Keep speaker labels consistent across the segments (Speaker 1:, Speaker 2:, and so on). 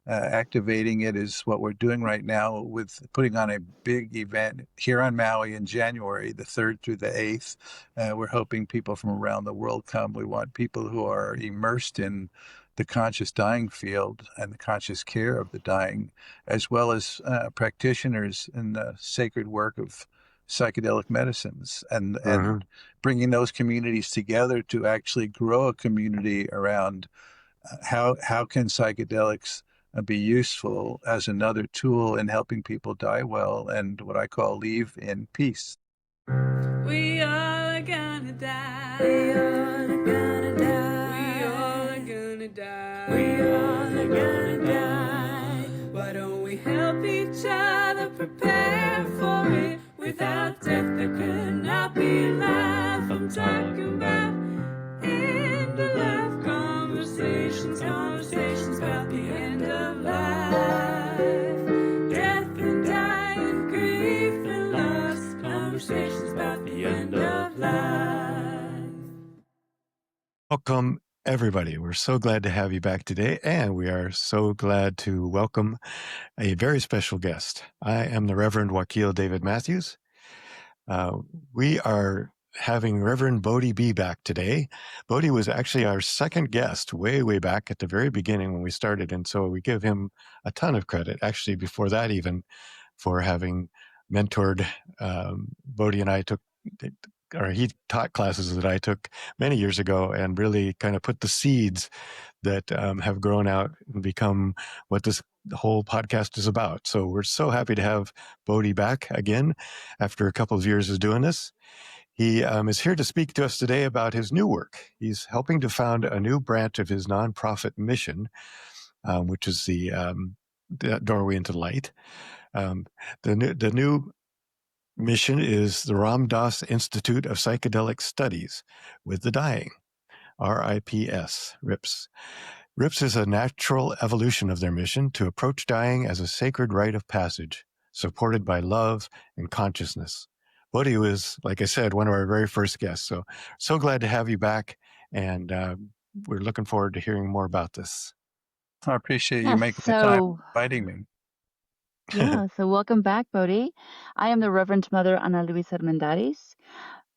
Speaker 1: activating it is what we're doing right now with putting on a big event here on Maui in January, the 3rd through the 8th. We're hoping people from around the world come. We want people who are immersed in the conscious dying field and the conscious care of the dying, as well as practitioners in the sacred work of psychedelic medicines and
Speaker 2: Uh-huh.
Speaker 1: bringing those communities together to actually grow a community around how can psychedelics be useful as another tool in helping people die well and what I call leave in peace.
Speaker 3: We all are gonna die. We all are gonna die. We all are gonna die. We all are gonna die. Why don't we help each other prepare for it? Without death, there could not be life. I'm talking about end of life conversations, conversations about the end of life. Death and dying, grief and loss, conversations about the end of life.
Speaker 2: Welcome, everybody. We're so glad to have you back today, and we are so glad to welcome a very special guest. I am the Reverend Wakil David Matthews. We are having Reverend Bodhi Be back today. Bodhi was actually our second guest way back at the very beginning when we started, and so we give him a ton of credit, actually before that even, for having mentored Bodhi and I he taught classes that I took many years ago and really kind of put the seeds that have grown out and become what this whole podcast is about. So we're so happy to have Bodhi back again after a couple of years of doing this. He is here to speak to us today about his new work. He's helping to found a new branch of his nonprofit mission, which is the Doorway into Light. The new mission is the Ram Dass Institute of Psychedelic Studies with the Dying, RIPS, RIPS. RIPS is a natural evolution of their mission to approach dying as a sacred rite of passage, supported by love and consciousness. Bodhi was, like I said, one of our very first guests. So glad to have you back, and we're looking forward to hearing more about this.
Speaker 1: I appreciate you
Speaker 4: Yes,
Speaker 1: making the time
Speaker 4: so
Speaker 1: inviting me.
Speaker 4: so welcome back, Bodhi. I am the Reverend Mother Ana Luisa Armendariz.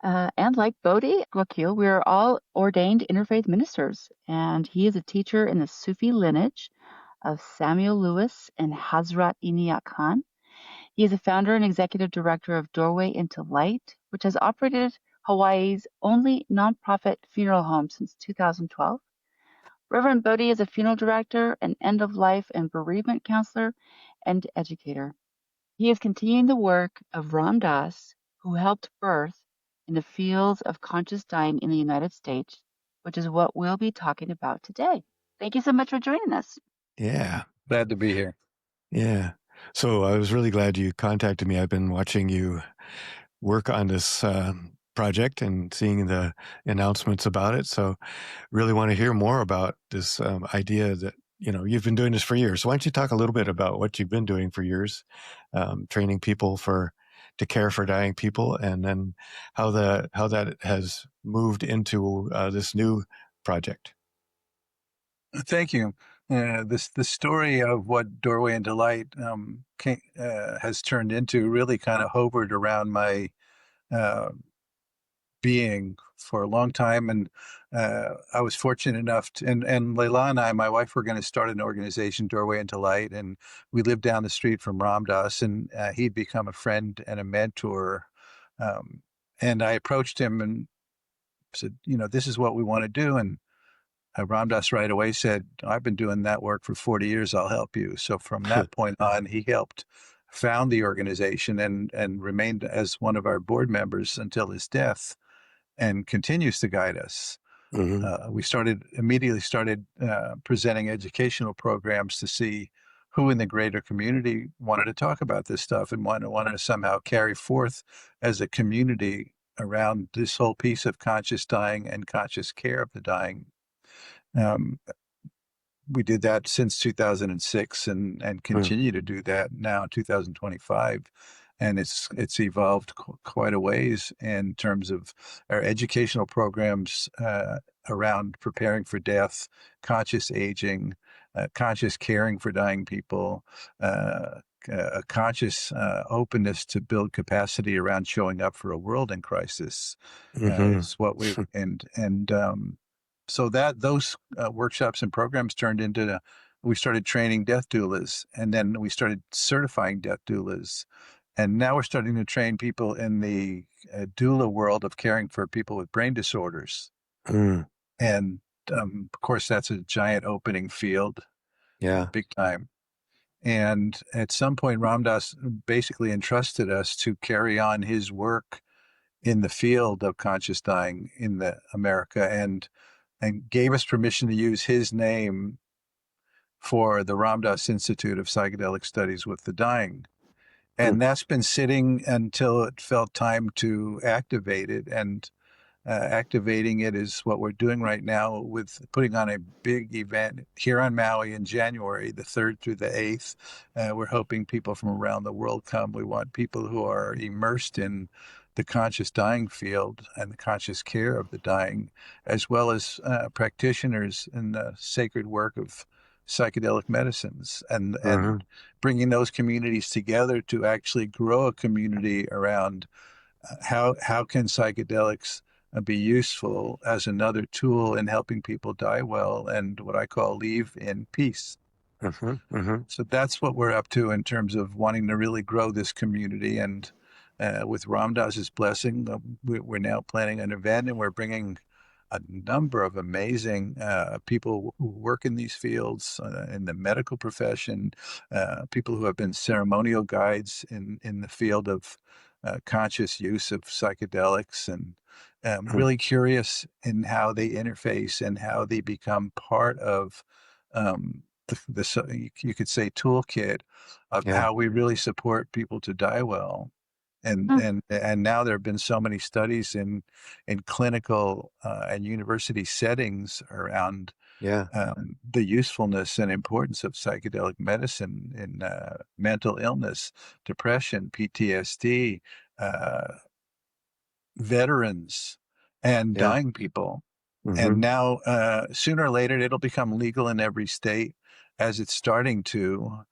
Speaker 4: And like Bodhi, Wakil, we are all ordained interfaith ministers, and he is a teacher in the Sufi lineage of Samuel Lewis and Hazrat Inayat Khan. He is a founder and executive director of Doorway into Light, which has operated Hawaii's only nonprofit funeral home since 2012. Reverend Bodhi is a funeral director, an end-of-life and bereavement counselor, and educator. He is continuing the work of Ram Dass, who helped birth in the fields of conscious dying in the United States, which is what we'll be talking about today. Thank you so much for joining us.
Speaker 2: Yeah.
Speaker 1: Glad to be here.
Speaker 2: Yeah. So I was really glad you contacted me. I've been watching you work on this project and seeing the announcements about it. So really want to hear more about this idea that, you've been doing this for years. So why don't you talk a little bit about what you've been doing for years, training people to care for dying people, and then how that has moved into this new project.
Speaker 1: Thank you. The story of what Doorway into Light has turned into really kind of hovered around my uh, being for a long time. And I was fortunate enough to, and Leila and I, my wife, were going to start an organization, Doorway into Light. And we lived down the street from Ram Dass, and he'd become a friend and a mentor. And I approached him and said, this is what we want to do. And Ram Dass right away said, I've been doing that work for 40 years. I'll help you. So from that point on, he helped found the organization and remained as one of our board members until his death, and continues to guide us.
Speaker 2: Mm-hmm.
Speaker 1: We immediately started presenting educational programs to see who in the greater community wanted to talk about this stuff and wanted to somehow carry forth as a community around this whole piece of conscious dying and conscious care of the dying. Um, we did that since 2006 and continue to do that now, 2025. And it's evolved quite a ways in terms of our educational programs around preparing for death, conscious aging, conscious caring for dying people, a conscious openness to build capacity around showing up for a world in crisis
Speaker 2: Mm-hmm.
Speaker 1: is what we so that those workshops and programs turned into we started training death doulas, and then we started certifying death doulas, and now we're starting to train people in the doula world of caring for people with brain disorders.
Speaker 2: Mm.
Speaker 1: And of course, that's a giant opening field,
Speaker 2: Yeah.
Speaker 1: big time. And at some point, Ram Dass basically entrusted us to carry on his work in the field of conscious dying in the America, and gave us permission to use his name for the Ram Dass Institute of Psychedelic Studies with the Dying.
Speaker 2: Mm.
Speaker 1: And that's been sitting until it felt time to activate it. And activating it is what we're doing right now with putting on a big event here on Maui in January, the 3rd through the 8th. We're hoping people from around the world come. We want people who are immersed in the conscious dying field and the conscious care of the dying, as well as practitioners in the sacred work of psychedelic medicines, and
Speaker 2: Mm-hmm.
Speaker 1: bringing those communities together to actually grow a community around how can psychedelics be useful as another tool in helping people die well and what I call leave in peace.
Speaker 2: Mm-hmm. Mm-hmm.
Speaker 1: So that's what we're up to in terms of wanting to really grow this community. And with Ram Dass's blessing, we're now planning an event, and we're bringing a number of amazing people who work in these fields, in the medical profession, people who have been ceremonial guides in the field of conscious use of psychedelics, and really curious in how they interface and how they become part of you could say toolkit of
Speaker 2: Yeah.
Speaker 1: how we really support people to die well. And
Speaker 4: Huh.
Speaker 1: and now there have been so many studies in clinical and university settings around
Speaker 2: Yeah.
Speaker 1: the usefulness and importance of psychedelic medicine in mental illness, depression, PTSD, uh, veterans, and
Speaker 2: Yeah.
Speaker 1: dying people.
Speaker 2: Mm-hmm.
Speaker 1: And now, sooner or later, it'll become legal in every state, as it's starting to.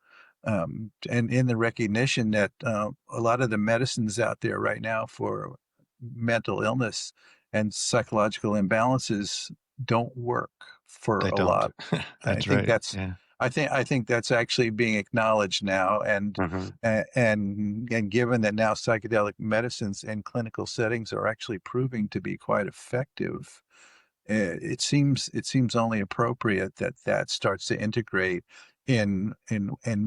Speaker 1: And in the recognition that a lot of the medicines out there right now for mental illness and psychological imbalances don't work for
Speaker 2: They
Speaker 1: a
Speaker 2: don't.
Speaker 1: lot. I
Speaker 2: That's
Speaker 1: think
Speaker 2: right.
Speaker 1: that's
Speaker 2: Yeah.
Speaker 1: I think that's actually being acknowledged now,
Speaker 2: Mm-hmm.
Speaker 1: and given that now psychedelic medicines in clinical settings are actually proving to be quite effective, it seems only appropriate that that starts to integrate in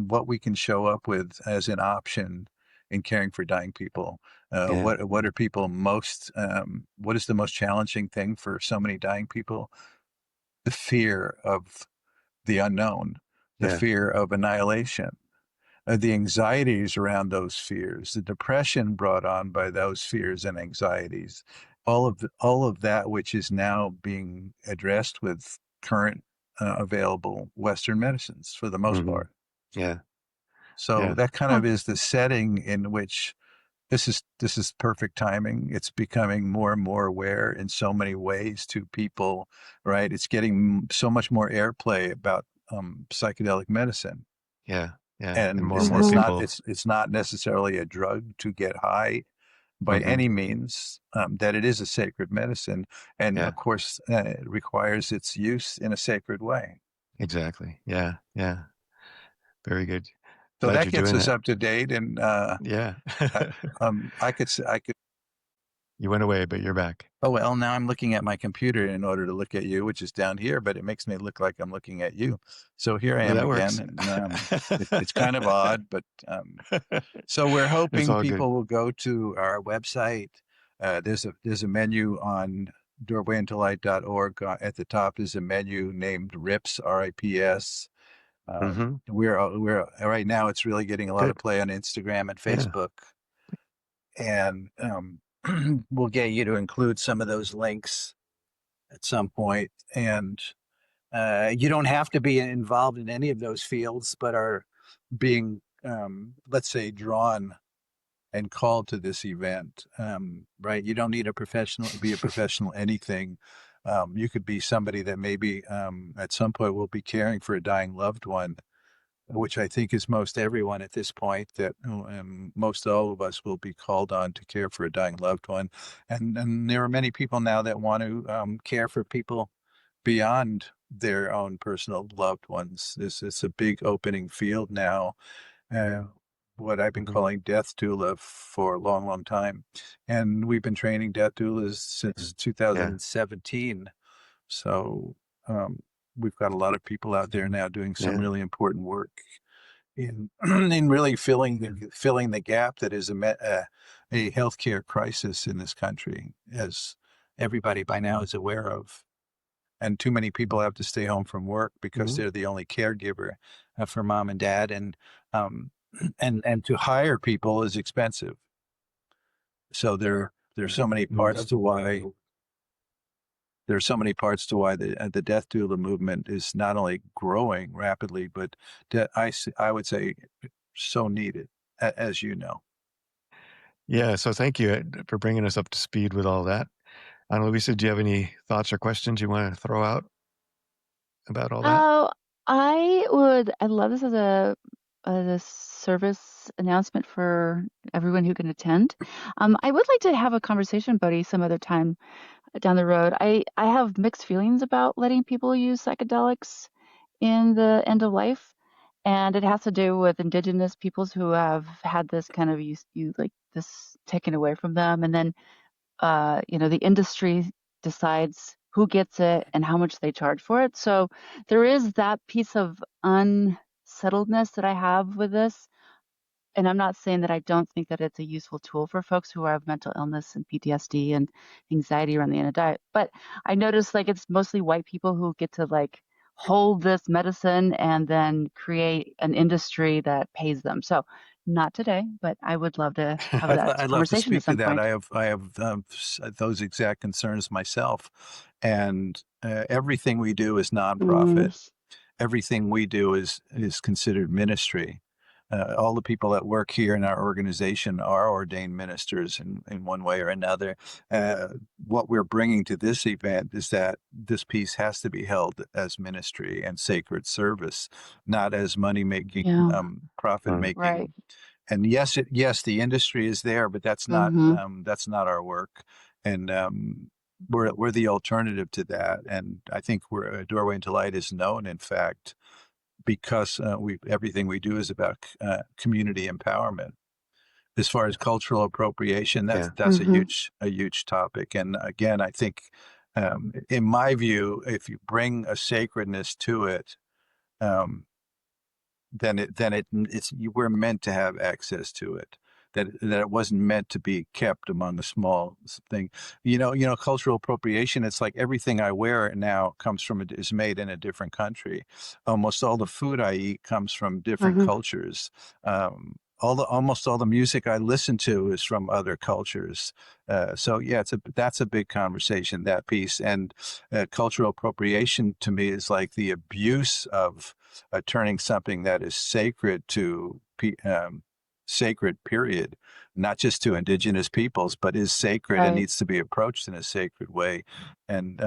Speaker 1: what we can show up with as an option in caring for dying people.
Speaker 2: Yeah.
Speaker 1: What are people most what is the most challenging thing for so many dying people? The fear of the unknown, the
Speaker 2: Yeah.
Speaker 1: fear of annihilation, the anxieties around those fears, the depression brought on by those fears and anxieties, all of that which is now being addressed with current available Western medicines for the most
Speaker 2: Mm-hmm.
Speaker 1: part.
Speaker 2: Yeah.
Speaker 1: So
Speaker 2: Yeah.
Speaker 1: that kind
Speaker 4: Huh.
Speaker 1: of is the setting in which this is perfect timing. It's becoming more and more aware in so many ways to people, right? It's getting so much more airplay about psychedelic medicine,
Speaker 2: Yeah. Yeah. And
Speaker 1: and
Speaker 2: more and more people.
Speaker 1: it's not necessarily a drug to get high by
Speaker 2: Mm-hmm.
Speaker 1: any means. That it is a sacred medicine, and
Speaker 2: Yeah.
Speaker 1: of course, it requires its use in a sacred way.
Speaker 2: Exactly. Yeah. Yeah. Very good.
Speaker 1: So
Speaker 2: Glad
Speaker 1: that
Speaker 2: you're
Speaker 1: gets
Speaker 2: doing
Speaker 1: us
Speaker 2: that.
Speaker 1: up to date, and
Speaker 2: Yeah.
Speaker 1: I, I could.
Speaker 2: You went away, but you're back.
Speaker 1: Oh well, now I'm looking at my computer in order to look at you, which is down here, but it makes me look like I'm looking at you. So here I
Speaker 2: Well,
Speaker 1: am
Speaker 2: that
Speaker 1: again,
Speaker 2: works.
Speaker 1: and it's kind of odd, but so we're
Speaker 2: It's
Speaker 1: hoping
Speaker 2: all good.
Speaker 1: people will go to our website. There's a menu on doorwayintolight.org. At the top is a menu named RIPS, RIPS.
Speaker 2: Mm-hmm.
Speaker 1: We're right now. It's really getting a lot of
Speaker 2: Good.
Speaker 1: play on Instagram and
Speaker 2: Yeah.
Speaker 1: Facebook, and we'll get you to include some of those links at some point. And you don't have to be involved in any of those fields, but are being, let's say, drawn and called to this event, right? You don't need a professional, be a professional anything. You could be somebody that maybe at some point will be caring for a dying loved one, which I think is most everyone at this point, that most all of us will be called on to care for a dying loved one. And there are many people now that want to care for people beyond their own personal loved ones. It's a big opening field now, uh, what I've been
Speaker 2: Hmm.
Speaker 1: calling death doula for a long, long time. And we've been training death doulas since
Speaker 2: Yeah.
Speaker 1: 2017. So um, we've got a lot of people out there now doing some
Speaker 2: Yeah.
Speaker 1: really important work in in really filling the gap that is a healthcare crisis in this country, as everybody by now is aware of. And too many people have to stay home from work because
Speaker 2: Hmm.
Speaker 1: they're the only caregiver for mom and dad, and um, and to hire people is expensive. So there's so many parts to why there's so many parts to why the death doula movement is not only growing rapidly, but I would say so needed, as you know.
Speaker 2: Yeah. So thank you for bringing us up to speed with all that. Ana Luisa, do you have any thoughts or questions you want to throw out about all that?
Speaker 4: Oh, I'd love this as a service announcement for everyone who can attend. I would like to have a conversation, Bodhi, some other time down the road. I have mixed feelings about letting people use psychedelics in the end of life, and it has to do with indigenous peoples who have had this kind of you like this taken away from them, and then the industry decides who gets it and how much they charge for it. So there is that piece of unsettledness that I have with this. And I'm not saying that I don't think that it's a useful tool for folks who have mental illness and PTSD and anxiety around the end of diet. But I notice like it's mostly white people who get to like hold this medicine and then create an industry that pays them. So not today, but I would love to have that
Speaker 1: I'd love to
Speaker 4: conversation at
Speaker 1: speak to
Speaker 4: some
Speaker 1: that.
Speaker 4: point.
Speaker 1: I have those exact concerns myself, and everything we do is nonprofit.
Speaker 4: Mm,
Speaker 1: Everything we do is considered ministry. All the people that work here in our organization are ordained ministers in one way or another. Uh, what we're bringing to this event is that this piece has to be held as ministry and sacred service, not as money making,
Speaker 4: yeah,
Speaker 1: profit
Speaker 2: Mm.
Speaker 4: right.
Speaker 1: making. And yes, the industry is there, but
Speaker 4: Mhm.
Speaker 1: that's not our work. And we're the alternative to that. And I think we're a doorway into light is known, in fact, because we everything we do is about community empowerment. As far as cultural appropriation,
Speaker 2: Yeah.
Speaker 1: that's
Speaker 4: Mhm.
Speaker 1: a huge topic. And again, I think, in my view, if you bring a sacredness to it, um, it's you we're meant to have access to it. That it wasn't meant to be kept among a small thing. Cultural appropriation, it's like everything I wear now is made in a different country. Almost all the food I eat comes from different
Speaker 4: Mhm.
Speaker 1: cultures. Almost all the music I listen to is from other cultures. So yeah, that's a big conversation, that piece. And cultural appropriation to me is like the abuse of turning something that is sacred sacred, period, not just to indigenous peoples, but is sacred and
Speaker 4: Right.
Speaker 1: needs to be approached in a sacred way. And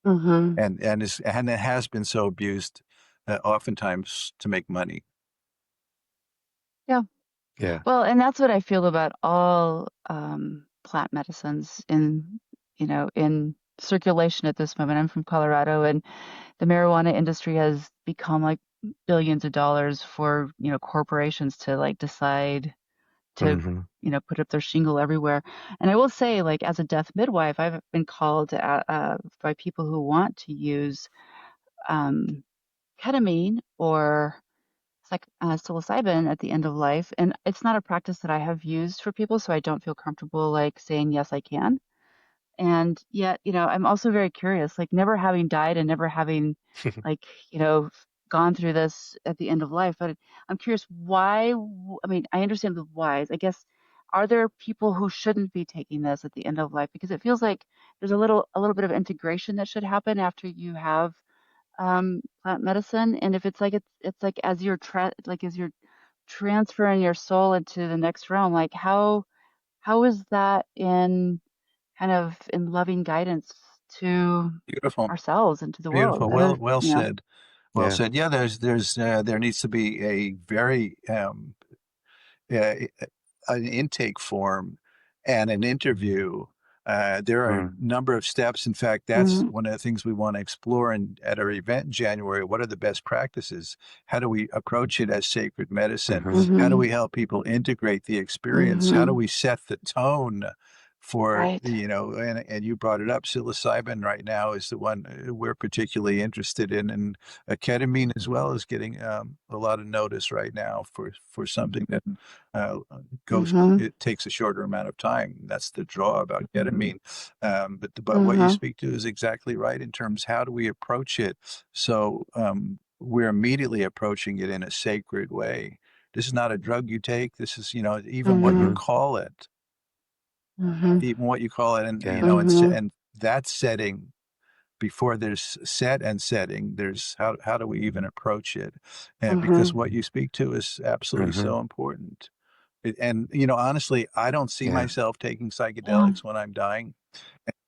Speaker 4: Mhm.
Speaker 1: and it has been so abused, oftentimes to make money.
Speaker 4: Yeah.
Speaker 2: Yeah.
Speaker 4: Well, and that's what I feel about all plant medicines in circulation at this moment. I'm from Colorado, and the marijuana industry has become like billions of dollars for, corporations to like decide to,
Speaker 2: Hmm.
Speaker 4: put up their shingle everywhere. And I will say, like, as a death midwife, I've been called by people who want to use um, ketamine or psilocybin at the end of life. And it's not a practice that I have used for people, so I don't feel comfortable like saying, yes, I can. And yet, I'm also very curious, like never having died and never having like, gone through this at the end of life. But I'm curious why, I mean, I understand the whys. I guess, are there people who shouldn't be taking this at the end of life? Because it feels like there's a little bit of integration that should happen after you have plant medicine. And if it's like it's like as you're transferring your soul into the next realm, like how is that in kind of in loving guidance to
Speaker 1: Beautiful.
Speaker 4: ourselves and to the world.
Speaker 1: Beautiful.
Speaker 4: Other,
Speaker 1: Well said. Well
Speaker 2: Yeah.
Speaker 1: said. Yeah, there needs to be a very uh, an intake form and an interview. There are a
Speaker 2: Mm.
Speaker 1: number of steps. In fact, that's one of the things we want to explore at our event in January. What are the best practices? How do we approach it as sacred medicine?
Speaker 2: Mm-hmm.
Speaker 1: How do we help people integrate the experience? How do we set the tone for,
Speaker 4: Right.
Speaker 1: and you brought it up, psilocybin right now is the one we're particularly interested in, and ketamine as well is getting a lot of notice right now for something that uh, it takes a shorter amount of time. That's the draw about ketamine. But what you speak to is exactly right in terms how do we approach it? So we're immediately approaching it in a sacred way. This is not a drug you take. This is, even what you
Speaker 2: Mm-hmm.
Speaker 1: call it, even what you call it, and
Speaker 2: Yeah.
Speaker 1: and that setting before there's set and setting, there's how do we even approach it? Because what you speak to is absolutely
Speaker 2: Mm-hmm.
Speaker 1: so important. And honestly, I don't see
Speaker 2: Yeah.
Speaker 1: myself taking
Speaker 4: Yeah.
Speaker 1: psychedelics when I'm dying,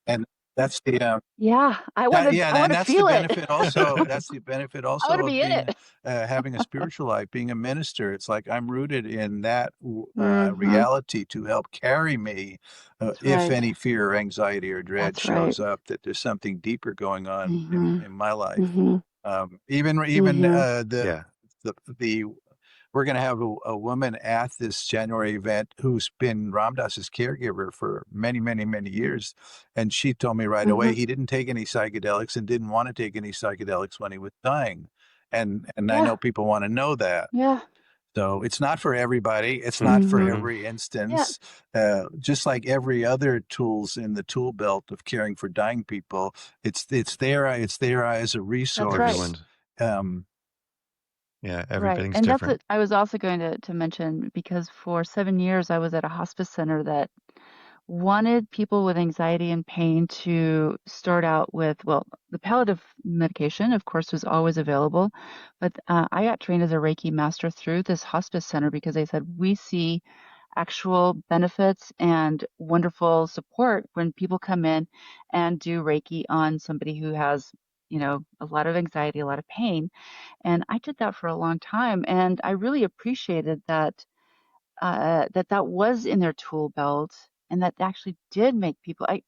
Speaker 1: and that's the
Speaker 4: Yeah. I want to. I want
Speaker 1: and
Speaker 4: to
Speaker 1: that's the
Speaker 4: feel it.
Speaker 1: benefit also. That's the benefit
Speaker 4: I want to
Speaker 1: also of
Speaker 4: be in
Speaker 1: being
Speaker 4: it.
Speaker 1: having a spiritual life, being a minister. It's like I'm rooted in that reality to help carry me
Speaker 4: That's
Speaker 1: if
Speaker 4: right.
Speaker 1: any fear or anxiety or dread
Speaker 4: That's right.
Speaker 1: shows up. That there's something deeper going on in my life.
Speaker 4: Mm-hmm.
Speaker 1: Even
Speaker 2: Yeah.
Speaker 1: the we're going to have a woman at this January event who's been Ram Dass's caregiver for many, many, many years. And she told me right away he didn't take any psychedelics and didn't want to take any psychedelics when he was dying. And I
Speaker 4: Yeah.
Speaker 1: know people want to know that.
Speaker 4: Yeah.
Speaker 1: So it's not for everybody. It's not for
Speaker 2: Mm-hmm.
Speaker 1: every
Speaker 4: Yeah.
Speaker 1: instance. Just like every other tools in the tool belt of caring for dying people, it's there as a
Speaker 4: That's right.
Speaker 1: resource.
Speaker 2: Everyone's,
Speaker 1: Um,
Speaker 2: yeah,
Speaker 4: Right.
Speaker 2: everything's
Speaker 4: And that's
Speaker 2: different.
Speaker 4: what I was also going to mention, because for 7 years I was at a hospice center that wanted people with anxiety and pain to start out with, well, the palliative medication, of course, was always available. But I got trained as a Reiki master through this hospice center because they said we see actual benefits and wonderful support when people come in and do Reiki on somebody who has, a lot of anxiety, a lot of pain. And I did that for a long time, and I really appreciated that was in their tool belt, and that actually did make people. I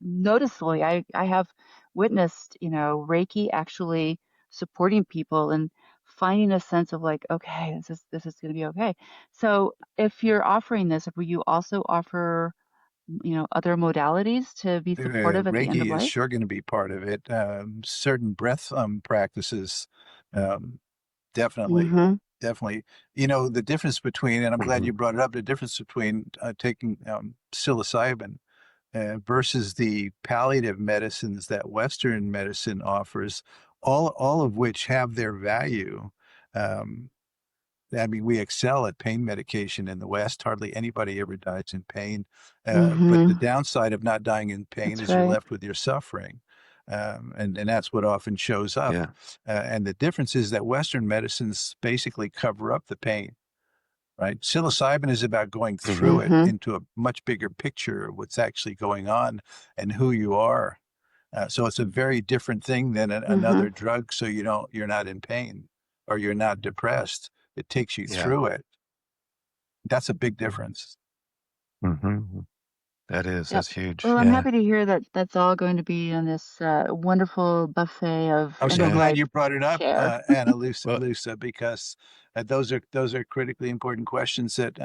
Speaker 4: have witnessed, Reiki actually supporting people and finding a sense of like, okay, this is going to be okay. So if you're offering this, will you also offer, other modalities to be supportive at the end of
Speaker 1: Reiki is
Speaker 4: life?
Speaker 1: sure going to be part of it. Certain breath practices, um, definitely,
Speaker 4: Mm-hmm.
Speaker 1: definitely. The difference between, and I'm glad
Speaker 2: Mm-hmm.
Speaker 1: you brought it up, the difference between taking psilocybin versus the palliative medicines that Western medicine offers, all of which have their value. Um, I mean, we excel at pain medication in the West. Hardly anybody ever dies in pain. But the
Speaker 4: Mm-hmm.
Speaker 1: downside of not dying in pain
Speaker 4: That's
Speaker 1: is you're
Speaker 4: right.
Speaker 1: left with your suffering. And that's what often shows up.
Speaker 2: Yeah.
Speaker 1: And the difference is that Western medicines basically cover up the pain, right? Psilocybin is about going through
Speaker 2: Mm-hmm.
Speaker 1: it
Speaker 4: Mm-hmm.
Speaker 1: into a much bigger picture of what's actually going on and who you are. So it's a very different thing than
Speaker 4: Mm-hmm.
Speaker 1: another drug. So you're not in pain or you're not depressed. It takes you
Speaker 2: Yeah.
Speaker 1: through it. That's a big difference.
Speaker 2: Mm-hmm.
Speaker 4: Yep.
Speaker 2: That's huge.
Speaker 4: Well, I'm
Speaker 2: Yeah.
Speaker 4: happy to hear that that's all going to be in this wonderful buffet of
Speaker 1: I'm
Speaker 4: end
Speaker 1: so
Speaker 4: of
Speaker 2: Yeah.
Speaker 1: glad
Speaker 4: life
Speaker 1: you brought it up,
Speaker 4: care.
Speaker 1: Anna
Speaker 2: Well,
Speaker 1: Lusa, because those are critically important questions that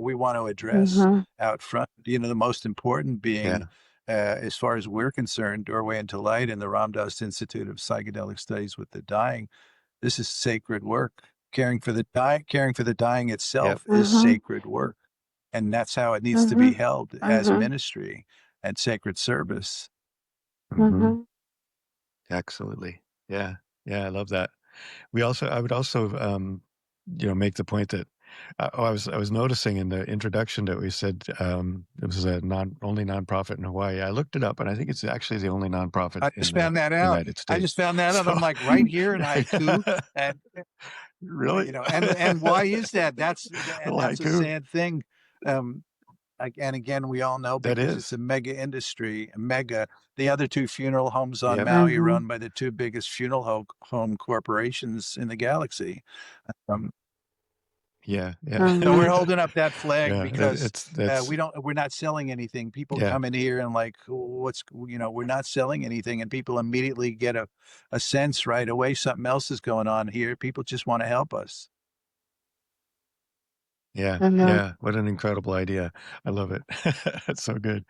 Speaker 1: we want to address
Speaker 4: Mm-hmm.
Speaker 1: out front. The most important being,
Speaker 2: yeah.
Speaker 1: as far as we're concerned, Doorway into Light and the Ram Dass Institute of Psychedelic Studies with the Dying. This is sacred work. Caring for the dying
Speaker 2: Yep.
Speaker 1: itself is
Speaker 4: Mm-hmm.
Speaker 1: sacred work, and that's how it needs to
Speaker 4: Mm-hmm.
Speaker 1: be held as
Speaker 4: Mm-hmm.
Speaker 1: ministry and sacred service.
Speaker 2: Mm-hmm.
Speaker 4: Mm-hmm.
Speaker 2: Absolutely. Yeah. Yeah. I love that. I would also, make the point that I was noticing in the introduction that we said it was a only nonprofit in Hawaii. I looked it up, and I think it's actually the only nonprofit
Speaker 1: I
Speaker 2: in
Speaker 1: just
Speaker 2: the
Speaker 1: found that out.
Speaker 2: United
Speaker 1: I just
Speaker 2: States.
Speaker 1: found that out.
Speaker 2: So,
Speaker 1: I'm like right here in haiku, and
Speaker 2: really,
Speaker 1: and why is that? That's a
Speaker 2: haiku.
Speaker 1: sad thing. Um, And again, we all know
Speaker 2: That
Speaker 1: because it's
Speaker 2: is.
Speaker 1: a mega industry, a mega. The other two funeral homes on
Speaker 2: Yep.
Speaker 1: Maui are
Speaker 4: Mm-hmm.
Speaker 1: owned by the two biggest home corporations in the galaxy. Um,
Speaker 2: Yeah. Yeah.
Speaker 1: so we're
Speaker 4: Mm-hmm.
Speaker 1: holding up that flag
Speaker 2: Yeah.
Speaker 1: because
Speaker 2: That's
Speaker 1: we're not selling anything. People
Speaker 2: yeah.
Speaker 1: come in here and like, we're not selling anything, and people immediately get a sense right away something else is going on here. People just want to help us.
Speaker 2: Yeah,
Speaker 4: Mm-hmm.
Speaker 2: yeah. What an incredible idea. I love it. It's so good.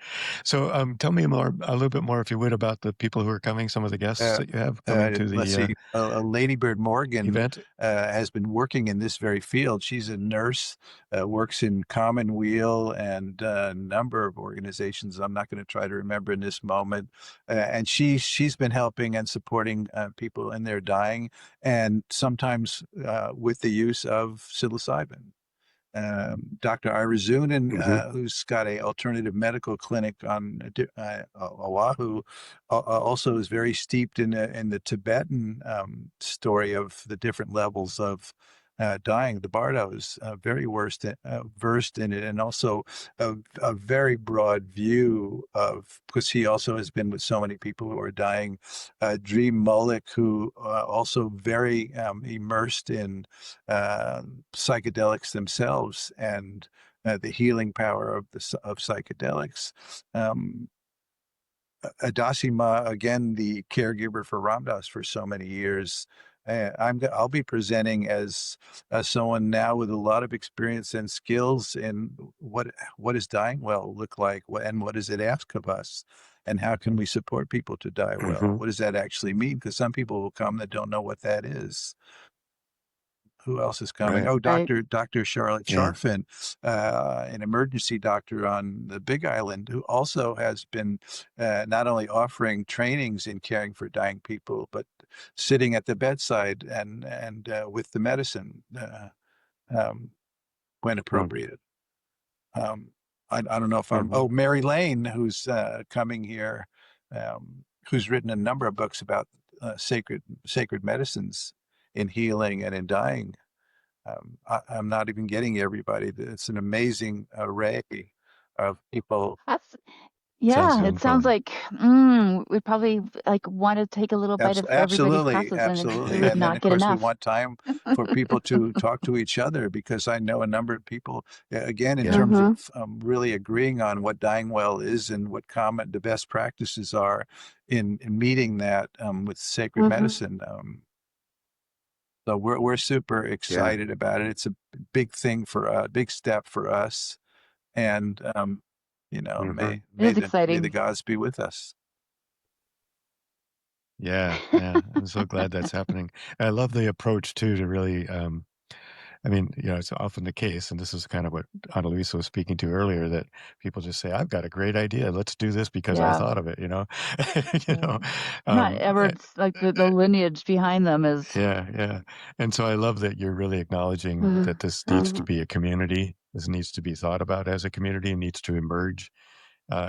Speaker 2: So, tell me a little bit more, if you would, about the people who are coming, some of the guests
Speaker 1: Uh,
Speaker 2: that you have coming to
Speaker 1: let's
Speaker 2: the
Speaker 1: see, Lady Bird Morgan
Speaker 2: event.
Speaker 1: has been working in this very field. She's a nurse, works in Commonweal and a number of organizations. I'm not going to try to remember in this moment. And she's been helping and supporting people in their dying, and sometimes with the use of psilocybin. Dr. Ira Zunin,
Speaker 2: Hmm.
Speaker 1: who's got a alternative medical clinic on Oahu, also is very steeped in the Tibetan story of the different levels of dying. The Bardo is very versed in it, and also a very broad view of, because he also has been with so many people who are dying. Dream Mullick, who also very immersed in psychedelics themselves and the healing power of psychedelics. Um, Adasima, again, the caregiver for Ramdas for so many years. I'll be presenting as someone now with a lot of experience and skills in what does dying well look like, and what does it ask of us, and how can we support people to die well?
Speaker 2: Hmm.
Speaker 1: What does that actually mean? Because some people will come that don't know what that is. Who else is coming?
Speaker 2: Right.
Speaker 1: Oh,
Speaker 4: Right.
Speaker 1: Dr. Charlotte
Speaker 2: Yeah.
Speaker 1: Sharfin, an emergency doctor on the Big Island, who also has been not only offering trainings in caring for dying people, but sitting at the bedside and with the medicine um, when appropriate. Um, I don't know if I'm.
Speaker 2: Mm-hmm.
Speaker 1: Oh, Mary Lane, who's coming here, who's written a number of books about sacred medicines in healing and in dying. I'm not even getting everybody. It's an amazing array of people.
Speaker 4: That's
Speaker 2: Sounds
Speaker 4: yeah.
Speaker 2: so
Speaker 4: It sounds
Speaker 2: fun.
Speaker 4: like we probably like want to take a little bite of everybody's
Speaker 1: Absolutely,
Speaker 4: classes, and we
Speaker 1: absolutely.
Speaker 4: would
Speaker 1: And then,
Speaker 4: not
Speaker 1: of
Speaker 4: get
Speaker 1: course, we
Speaker 4: enough.
Speaker 1: want time for people to talk to each other, because I know a number of people, again, in
Speaker 2: Yeah.
Speaker 1: terms
Speaker 4: Mm-hmm.
Speaker 1: of really agreeing on what dying well is and what the best practices are in meeting that with sacred
Speaker 4: Mm-hmm.
Speaker 1: medicine. So we're super
Speaker 2: Yeah.
Speaker 1: excited about it. It's a big thing for a big step for us. And
Speaker 2: Hmm.
Speaker 4: It is
Speaker 1: may the
Speaker 4: exciting.
Speaker 1: gods be with us.
Speaker 2: Yeah. Yeah. I'm so glad that's happening. I love the approach too, to really, I mean, it's often the case, and this is kind of what Ana Luisa was speaking to earlier, that people just say, "I've got a great idea. Let's do this because I
Speaker 4: Yeah.
Speaker 2: thought of it." You know.
Speaker 4: Yeah. Not
Speaker 2: Um,
Speaker 4: ever.
Speaker 2: eh,
Speaker 4: It's like the lineage behind them is.
Speaker 2: yeah, yeah. And so I love that you're really acknowledging that this needs to
Speaker 4: Mm-hmm.
Speaker 2: be a community. This needs to be thought about as a community, and needs to emerge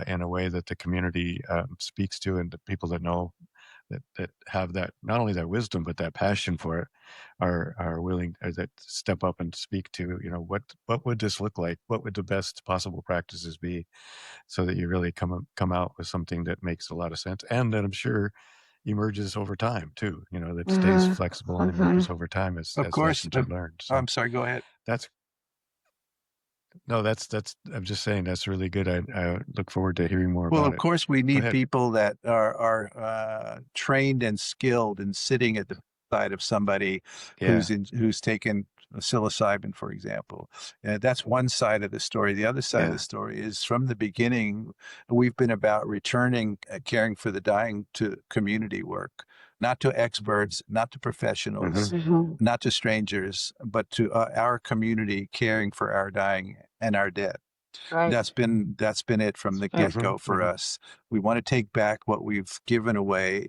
Speaker 2: in a way that the community speaks to, and the people that know, that have that, not only that wisdom but that passion for it, are willing, or that step up and speak to, what would this look like, what would the best possible practices be, so that you really come out with something that makes a lot of sense, and that I'm sure emerges over time too, that stays
Speaker 4: Mm-hmm.
Speaker 2: flexible and
Speaker 4: Mm-hmm.
Speaker 2: emerges over time
Speaker 1: Of
Speaker 2: as
Speaker 1: course.
Speaker 2: lessons are learned. So
Speaker 1: I'm sorry. Go ahead.
Speaker 2: that's no, that's I'm just saying that's really good. I look forward to hearing more
Speaker 1: Well,
Speaker 2: about
Speaker 1: of
Speaker 2: it.
Speaker 1: course, we
Speaker 2: Go
Speaker 1: need
Speaker 2: ahead.
Speaker 1: people that are trained and skilled in sitting at the side of somebody
Speaker 2: Yeah.
Speaker 1: who's taken psilocybin, for example. That's one side of the story. The other side of the
Speaker 2: Yeah.
Speaker 1: story is, from the beginning, we've been about returning caring for the dying to community work, not to experts, not to
Speaker 2: Hmm.
Speaker 1: professionals,
Speaker 4: Mm-hmm.
Speaker 1: not to strangers, but to our community caring for our dying and our dead.
Speaker 4: Right.
Speaker 1: That's been it from
Speaker 4: That's
Speaker 1: the
Speaker 4: right.
Speaker 2: Hmm.
Speaker 1: get-go for
Speaker 2: Hmm.
Speaker 1: us. We want to take back what we've given away,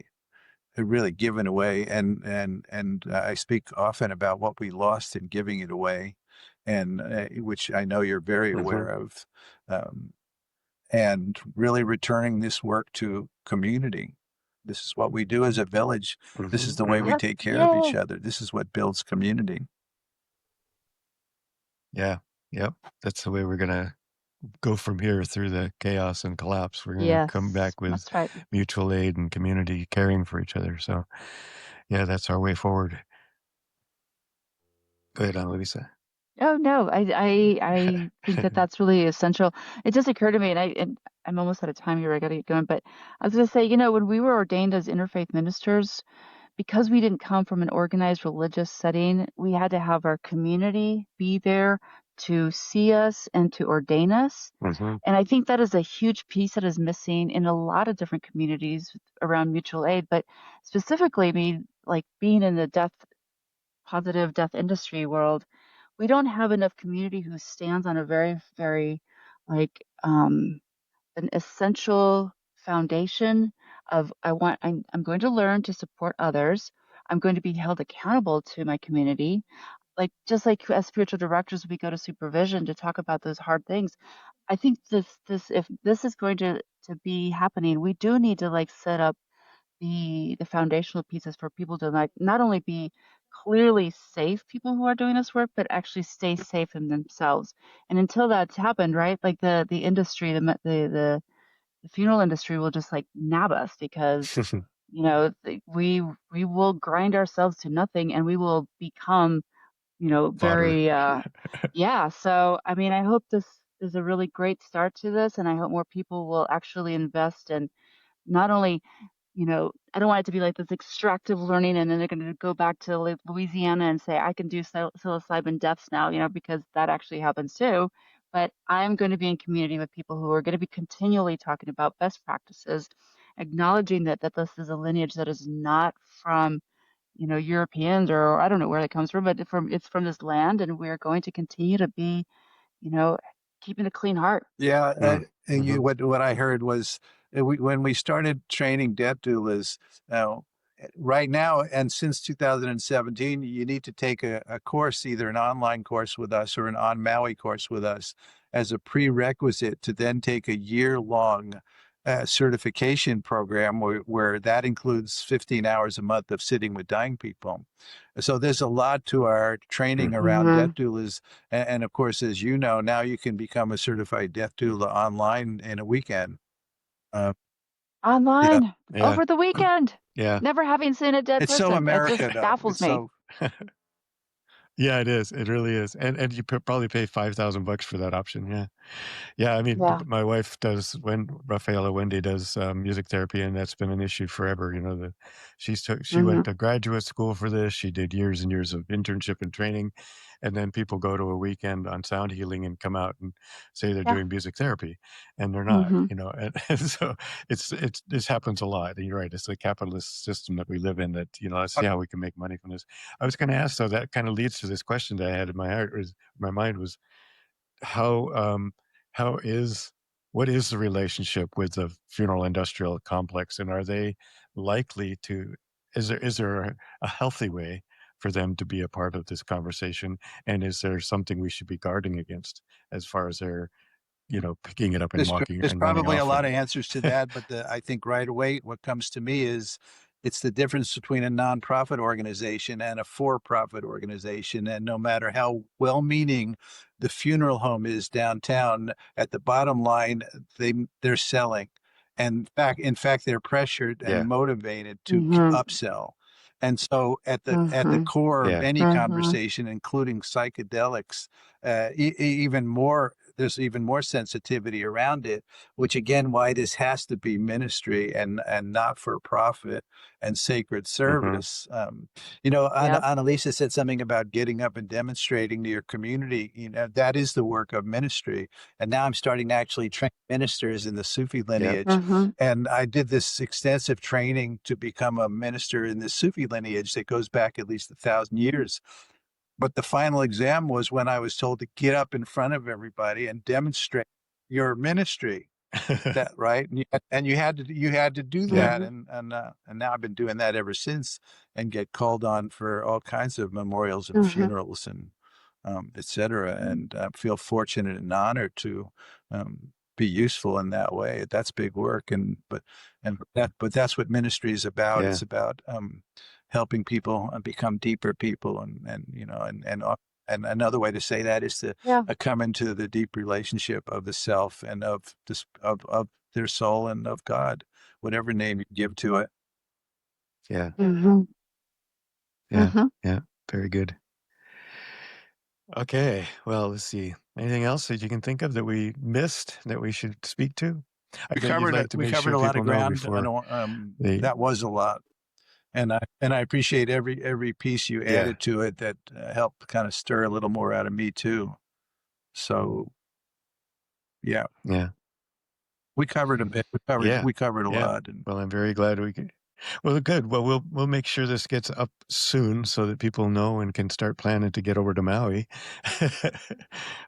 Speaker 1: really given away, and I speak often about what we lost in giving it away, and which I know you're very
Speaker 2: Hmm.
Speaker 1: aware of, and really returning this work to community. This is what we do as a village. This
Speaker 2: Hmm.
Speaker 1: is the way we
Speaker 2: Hmm.
Speaker 4: Yes.
Speaker 1: take care of each
Speaker 4: Yay.
Speaker 1: other. This is what builds community.
Speaker 2: Yeah. Yep. That's the way go from here through the chaos and collapse. We're going to come
Speaker 4: Yes,
Speaker 2: back with
Speaker 4: that's right.
Speaker 2: mutual aid and community caring for each other. So, yeah, that's our way forward. Go ahead, Annalisa.
Speaker 4: Oh no, I think that that's really essential. It just occurred to me, and I'm almost out of time here. I got to get going, but I was going to say, when we were ordained as interfaith ministers, because we didn't come from an organized religious setting, we had to have our community be there to see us and to ordain us.
Speaker 2: Mm-hmm.
Speaker 4: And I think that is a huge piece that is missing in a lot of different communities around mutual aid, but specifically me, like being in the positive death industry world, we don't have enough community who stands on a very, very like an essential foundation of I'm going to learn to support others. I'm going to be held accountable to my community. Like just like as spiritual directors, we go to supervision to talk about those hard things. I think this if this is going to be happening, we do need to like set up the foundational pieces for people to like not only be clearly safe people who are doing this work, but actually stay safe in themselves. And until that's happened, right? Like the industry, the funeral industry will just like nab us because we will grind ourselves to nothing and we will become
Speaker 2: Fodder.
Speaker 4: very yeah. So I mean, I hope this is a really great start to this, and I hope more people will actually invest in not only I don't want it to be like this extractive learning and then they're going to go back to Louisiana and say, I can do psilocybin deaths now, because that actually happens too. But I'm going to be in community with people who are going to be continually talking about best practices, acknowledging that this is a lineage that is not from, Europeans or I don't know where it comes from, but it's from this land. And we're going to continue to be, you know, keeping a clean heart.
Speaker 1: Yeah, and
Speaker 2: Mm-hmm.
Speaker 1: what I heard was when we started training death doulas, uh, right now and since 2017, you need to take a course, either an online course with us or an on Maui course with us, as a prerequisite to then take a year-long certification program where that includes 15 hours a month of sitting with dying people. So there's a lot to our training around
Speaker 4: Hmm.
Speaker 1: death doulas. And of course, as you know, now you can become a certified death doula online in a weekend. Uh, yeah.
Speaker 4: Online
Speaker 2: Yeah.
Speaker 4: over the weekend,
Speaker 2: Yeah.
Speaker 4: never having seen a dead
Speaker 1: It's so
Speaker 4: person. It just
Speaker 1: America, though.
Speaker 4: baffles
Speaker 1: It's
Speaker 4: me.
Speaker 1: so,
Speaker 2: Yeah, it is. It really is. And you probably pay $5,000 for that option. Yeah. Yeah, I mean,
Speaker 4: Yeah.
Speaker 2: my wife does when Rafaela Wendy does music therapy, and that's been an issue forever. She went
Speaker 4: Mhm.
Speaker 2: to graduate school for this. She did years and years of internship and training, and then people go to a weekend on sound healing and come out and say they're
Speaker 4: Yeah.
Speaker 2: doing music therapy, and they're not.
Speaker 4: Mhm.
Speaker 2: And so this happens a lot. And you're right. It's the capitalist system that we live in. That let's see how we can make money from this. I was going to ask, so that kind of leads to this question that I had in my heart, was my mind was how how is what is the relationship with the funeral industrial complex, and are they likely to is there a healthy way for them to be a part of this conversation, and is there something we should be guarding against as far as their picking it up and walking
Speaker 1: there's
Speaker 2: and running
Speaker 1: probably a
Speaker 2: off
Speaker 1: lot
Speaker 2: with
Speaker 1: of answers to
Speaker 2: it?
Speaker 1: that, but I think right away what comes to me is it's the difference between a nonprofit organization and a for-profit organization. And no matter how well-meaning the funeral home is downtown, at the bottom line, they're selling. And in fact, they're pressured and
Speaker 2: Yeah.
Speaker 1: motivated to
Speaker 4: Mhm.
Speaker 1: upsell. And so at the
Speaker 4: Mhm.
Speaker 1: core of
Speaker 2: Yeah.
Speaker 1: any
Speaker 4: Mhm.
Speaker 1: conversation, including psychedelics, even more there's even more sensitivity around it, which again why this has to be ministry and not for profit and sacred
Speaker 2: Hmm.
Speaker 1: service.
Speaker 4: Yep.
Speaker 1: Annalisa said something about getting up and demonstrating to your community. That is the work of ministry. And now I'm starting to actually train ministers in the Sufi
Speaker 2: Yep.
Speaker 1: lineage.
Speaker 4: Mhm.
Speaker 1: And I did this extensive training to become a minister in the Sufi lineage that goes back at least 1,000 years. But the final exam was when I was told to get up in front of everybody and demonstrate your ministry. That right? And you had to do
Speaker 2: Yeah.
Speaker 1: that,
Speaker 4: Mhm.
Speaker 1: and now I've been doing that ever since, and get called on for all kinds of memorials and
Speaker 4: Mhm.
Speaker 1: funerals and et cetera. And feel fortunate and honored to be useful in that way. That's big work, but that's what ministry is about.
Speaker 2: Yeah.
Speaker 1: It's about helping people become deeper people, and and another way to say that is to
Speaker 4: Yeah.
Speaker 1: come into the deep relationship of the self and of this of their soul and of God, whatever name you give to it.
Speaker 2: Yeah.
Speaker 4: Mm-hmm.
Speaker 2: Yeah.
Speaker 4: Mm-hmm.
Speaker 2: Yeah. Very good. Okay. Well, let's see. Anything else that you can think of that we missed that we should speak to? I know you'd like to
Speaker 1: We
Speaker 2: make
Speaker 1: covered
Speaker 2: sure
Speaker 1: a lot of
Speaker 2: people know
Speaker 1: ground.
Speaker 2: before they.
Speaker 1: That was a lot, and I appreciate every piece you
Speaker 2: Yeah.
Speaker 1: added to it that helped kind of stir a little more out of me too. So yeah,
Speaker 2: Yeah.
Speaker 1: we covered a bit.
Speaker 2: Yeah.
Speaker 1: We covered a
Speaker 2: Yeah.
Speaker 1: lot, and
Speaker 2: Well, I'm very glad we could. Well, good. Well, we'll make sure this gets up soon so that people know and can start planning to get over to Maui.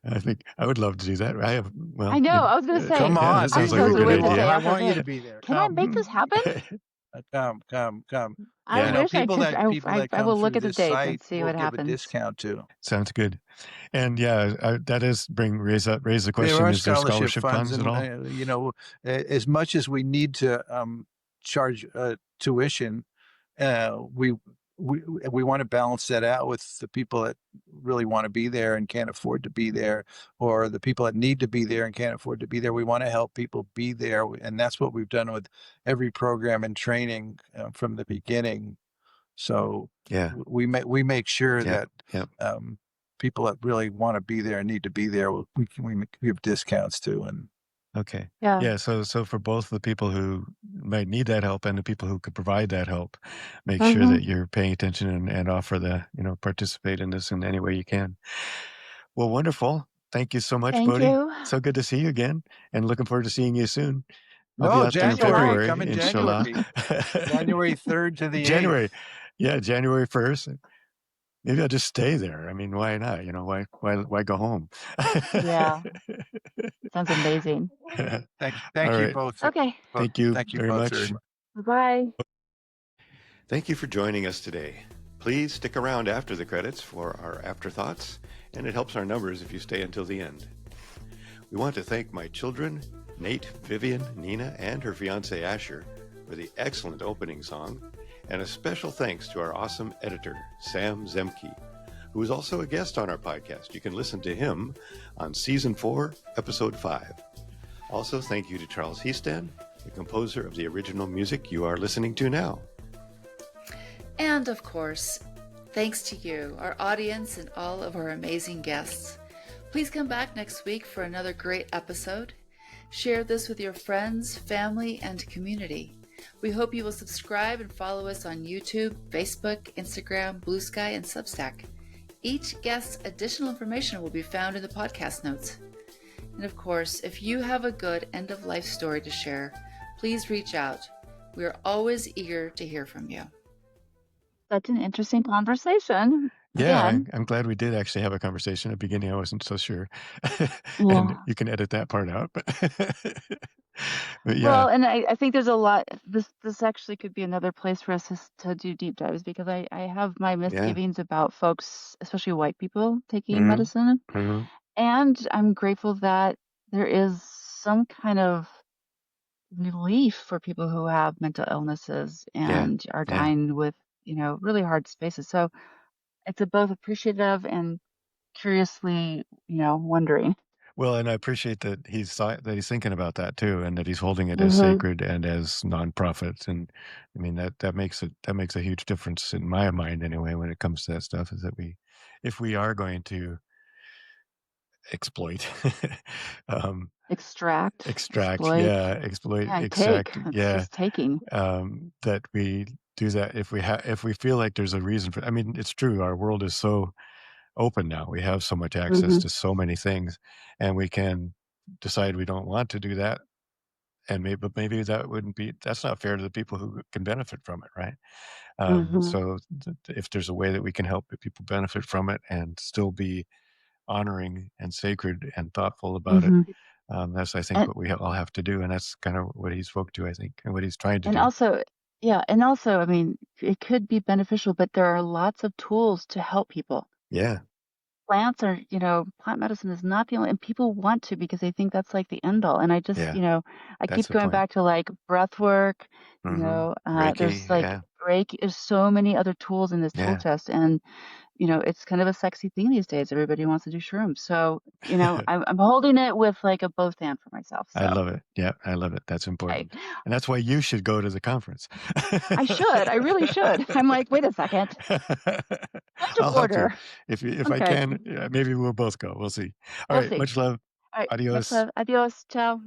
Speaker 2: I think I would love to do that. I have. Well,
Speaker 4: I know. I was going to say,
Speaker 1: come
Speaker 2: yeah,
Speaker 1: on,
Speaker 2: that
Speaker 4: I
Speaker 2: sounds
Speaker 1: be
Speaker 4: think
Speaker 2: like
Speaker 4: I
Speaker 2: a
Speaker 4: was
Speaker 1: with
Speaker 2: good
Speaker 1: me
Speaker 4: waiting to
Speaker 1: more.
Speaker 4: say
Speaker 2: idea.
Speaker 1: I
Speaker 4: after
Speaker 1: want you to
Speaker 4: May.
Speaker 1: be there.
Speaker 4: Can I make
Speaker 1: Come,
Speaker 4: this happen?
Speaker 1: come.
Speaker 4: I
Speaker 2: Yeah.
Speaker 4: wish I could.
Speaker 1: People that
Speaker 4: I
Speaker 1: come
Speaker 4: will look
Speaker 1: through
Speaker 4: at the
Speaker 1: this
Speaker 4: dates and
Speaker 1: site
Speaker 4: see
Speaker 1: will
Speaker 4: what
Speaker 1: give a
Speaker 4: happens.
Speaker 1: discount to.
Speaker 2: Sounds good. And yeah, that is raise the
Speaker 1: There
Speaker 2: question:
Speaker 1: are
Speaker 2: is there
Speaker 1: scholarship
Speaker 2: scholarship
Speaker 1: funds,
Speaker 2: funds at
Speaker 1: and
Speaker 2: all?
Speaker 1: as much as we need to charge tuition, we we want to balance that out with the people that really want to be there and can't afford to be there, or the people that need to be there and can't afford to be there. We want to help people be there, and that's what we've done with every program and training from the beginning. So
Speaker 2: Yeah.
Speaker 1: we make sure
Speaker 2: Yep.
Speaker 1: that
Speaker 2: Yep.
Speaker 1: people that really want to be there and need to be there, we give discounts to. And
Speaker 2: Okay.
Speaker 4: Yeah.
Speaker 2: Yeah. So for both the people who might need that help and the people who could provide that help, make sure
Speaker 4: Mm-hmm.
Speaker 2: that you're paying attention and offer the participate in this in any way you can. Well, wonderful. Thank you so much,
Speaker 4: Thank
Speaker 2: Bodhi.
Speaker 4: you.
Speaker 2: So good to see you again, and looking forward to seeing you soon. I'll be
Speaker 1: no,
Speaker 2: out there in
Speaker 1: January,
Speaker 2: February,
Speaker 1: come in
Speaker 2: inshallah.
Speaker 1: January, January 3rd to the
Speaker 2: January.
Speaker 1: 8th.
Speaker 2: Yeah, January 1st. Maybe I'll just stay there. I mean, why not? Why go home?
Speaker 4: Yeah. Sounds amazing.
Speaker 1: Thank
Speaker 2: All
Speaker 1: you
Speaker 2: right.
Speaker 1: both.
Speaker 4: Okay.
Speaker 2: Thank you
Speaker 1: Thank you
Speaker 2: very
Speaker 1: both very
Speaker 2: much.
Speaker 1: much.
Speaker 4: Bye.
Speaker 2: Thank you for joining us today. Please stick around after the credits for our afterthoughts, and it helps our numbers if you stay until the end. We want to thank my children, Nate, Vivian, Nina, and her fiance Asher, for the excellent opening song, and a special thanks to our awesome editor, Sam Zemke, who is also a guest on our podcast. You can listen to him on Season 4, Episode 5. Also, thank you to Charles Heaston, the composer of the original music you are listening to now.
Speaker 5: And of course, thanks to you, our audience, and all of our amazing guests. Please come back next week for another great episode. Share this with your friends, family, and community. We hope you will subscribe and follow us on YouTube, Facebook, Instagram, Blue Sky, and Substack. Each guest's additional information will be found in the podcast notes. And of course, if you have a good end-of-life story to share, please reach out. We are always eager to hear from you.
Speaker 4: Such an interesting conversation.
Speaker 2: Yeah,
Speaker 4: Again.
Speaker 2: I'm glad we did actually have a conversation. At the beginning, I wasn't so sure. And
Speaker 4: Yeah.
Speaker 2: you can edit that part out. But yeah,
Speaker 4: Well, and I think there's a lot. This actually could be another place for us to do deep dives, because I have my misgivings about folks, especially white people, taking
Speaker 2: Mhm.
Speaker 4: medicine.
Speaker 2: Mhm.
Speaker 4: And I'm grateful that there is some kind of relief for people who have mental illnesses
Speaker 2: Yeah.
Speaker 4: and are
Speaker 2: Yeah.
Speaker 4: dying with, really hard spaces. So it's a both appreciative and curiously, wondering.
Speaker 2: Well, and I appreciate that he's thinking about that too, and that he's holding it as
Speaker 4: Mm-hmm.
Speaker 2: sacred and as nonprofit. And I mean that makes a huge difference in my mind anyway when it comes to that stuff. Is that if we are going to exploit,
Speaker 4: Extract,
Speaker 2: extract,
Speaker 4: exploit,
Speaker 2: yeah, exploit,
Speaker 4: and
Speaker 2: exact,
Speaker 4: take. It's
Speaker 2: yeah,
Speaker 4: just taking.
Speaker 2: that we do that if we feel like there's a reason for. I mean, it's true. Our world is so open now. We have so much access
Speaker 4: Mm-hmm.
Speaker 2: to so many things, and we can decide we don't want to do that. And maybe that's not fair to the people who can benefit from it, right?
Speaker 4: Mm-hmm.
Speaker 2: So if there's a way that we can help people benefit from it and still be honoring and sacred and thoughtful about it,
Speaker 4: Mm-hmm.
Speaker 2: that's I think
Speaker 4: And
Speaker 2: what we all have to do, and that's kind of what he spoke to, I think, and what he's trying to
Speaker 4: and
Speaker 2: do.
Speaker 4: also, yeah, and also, I mean, it could be beneficial, but there are lots of tools to help people.
Speaker 2: Yeah,
Speaker 4: Plants are, plant medicine is not the only, and people want to because they think that's like the end all. And I just,
Speaker 2: yeah,
Speaker 4: I
Speaker 2: that's
Speaker 4: keep
Speaker 2: the
Speaker 4: going
Speaker 2: point.
Speaker 4: back to like breath work,
Speaker 2: Reiki,
Speaker 4: there's like
Speaker 2: yeah,
Speaker 4: Reiki, there's so many other tools in this tool
Speaker 2: yeah,
Speaker 4: chest. And it's kind of a sexy thing these days. Everybody wants to do shrooms. So, I'm holding it with like a both hand for myself.
Speaker 2: I
Speaker 4: So,
Speaker 2: love it. Yeah, I love it. That's
Speaker 4: okay.
Speaker 2: important. And that's why you should go to the conference.
Speaker 4: I should. I really should. I'm like, wait a second. Point of
Speaker 2: I'll help you.
Speaker 4: order.
Speaker 2: If I
Speaker 4: Okay.
Speaker 2: can, maybe we'll both go. We'll see. All
Speaker 4: We'll
Speaker 2: right.
Speaker 4: see.
Speaker 2: Much love.
Speaker 4: All right. Much
Speaker 2: Adios.
Speaker 4: love. Adios. Ciao.